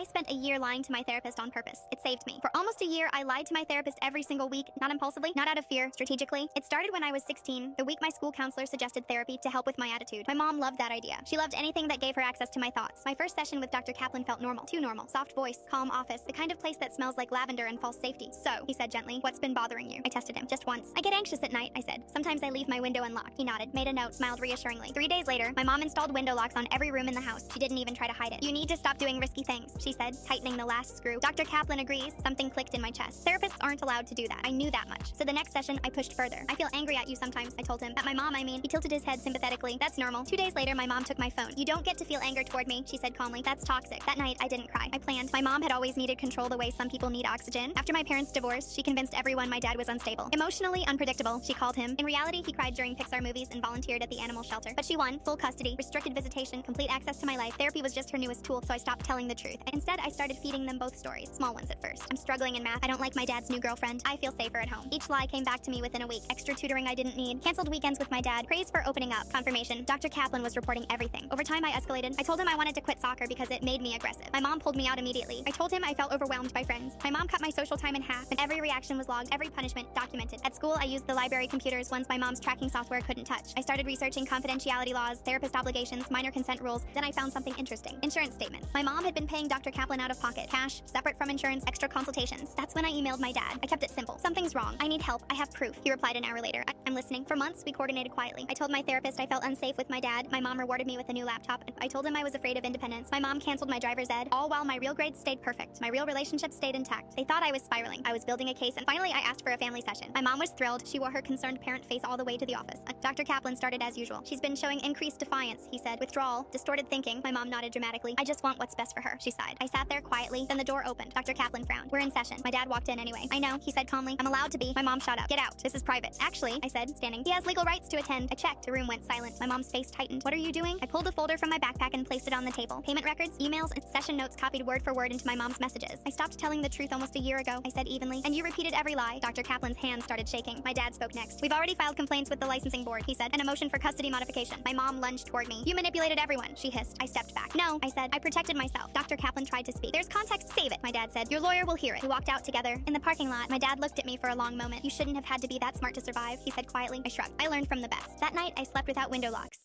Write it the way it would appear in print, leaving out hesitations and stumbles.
I spent a year lying to my therapist on purpose. It saved me. For almost a year, I lied to my therapist every single week, not impulsively, not out of fear, strategically. It started when I was 16, the week my school counselor suggested therapy to help with my attitude. My mom loved that idea. She loved anything that gave her access to my thoughts. My first session with Dr. Kaplan felt normal. Too normal. Soft voice, calm office, the kind of place that smells like lavender and false safety. So, he said gently, what's been bothering you? I tested him. Just once. I get anxious at night, I said. Sometimes I leave my window unlocked. He nodded, made a note, smiled reassuringly. 3 days later, my mom installed window locks on every room in the house. She didn't even try to hide it. You need to stop doing risky things, she said, tightening the last screw. Dr. Kaplan agrees. Something clicked in my chest. Therapists aren't allowed to do that. I knew that much. So the next session, I pushed further. I feel angry at you sometimes, I told him. At my mom, I mean. He tilted his head sympathetically. That's normal. 2 days later, my mom took my phone. You don't get to feel anger toward me, she said calmly. That's toxic. That night, I didn't cry. I planned. My mom had always needed control the way some people need oxygen. After my parents' divorce, she convinced everyone my dad was unstable. Emotionally unpredictable, she called him. In reality, he cried during Pixar movies and volunteered at the animal shelter. But she won. Full custody, restricted visitation, complete access to my life. Therapy was just her newest tool, so I stopped telling the truth. Instead, I started feeding them both stories. Small ones at first. I'm struggling in math. I don't like my dad's new girlfriend. I feel safer at home. Each lie came back to me within a week. Extra tutoring I didn't need. Canceled weekends with my dad. Praise for opening up. Confirmation. Dr. Kaplan was reporting everything. Over time, I escalated. I told him I wanted to quit soccer because it made me aggressive. My mom pulled me out immediately. I told him I felt overwhelmed by friends. My mom cut my social time in half, and every reaction was logged, every punishment documented. At school, I used the library computers ones my mom's tracking software couldn't touch. I started researching confidentiality laws, therapist obligations, minor consent rules. Then I found something interesting. Insurance statements. My mom had been paying Dr. Kaplan out of pocket. Cash, separate from insurance, extra consultations. That's when I emailed my dad. I kept it simple. Something's wrong. I need help. I have proof. He replied an hour later. I'm listening. For months, we coordinated quietly. I told my therapist I felt unsafe with my dad. My mom rewarded me with a new laptop. I told him I was afraid of independence. My mom canceled my driver's ed, all while my real grades stayed perfect. My real relationship stayed intact. They thought I was spiraling. I was building a case, and finally I asked for a family session. My mom was thrilled. She wore her concerned parent face all the way to the office. Dr. Kaplan started as usual. She's been showing increased defiance, he said. Withdrawal, distorted thinking. My mom nodded dramatically. I just want what's best for her, she sighed. I sat there quietly. Then the door opened. Dr. Kaplan frowned. We're in session. My dad walked in anyway. I know, he said calmly. I'm allowed to be. My mom shut up. Get out. This is private. Actually, I said, standing. He has legal rights to attend. I checked. The room went silent. My mom's face tightened. What are you doing? I pulled a folder from my backpack and placed it on the table. Payment records, emails, and session notes copied word for word into my mom's messages. I stopped telling the truth almost a year ago, I said evenly. And you repeated every lie. Dr. Kaplan's hands started shaking. My dad spoke next. We've already filed complaints with the licensing board, he said, and a motion for custody modification. My mom lunged toward me. You manipulated everyone, she hissed. I stepped back. No, I said. I protected myself. Dr. Kaplan tried to speak. There's context. Save it, my dad said. Your lawyer will hear it. We walked out together. In the parking lot, my dad looked at me for a long moment. You shouldn't have had to be that smart to survive, he said quietly. I shrugged. I learned from the best. That night, I slept without window locks.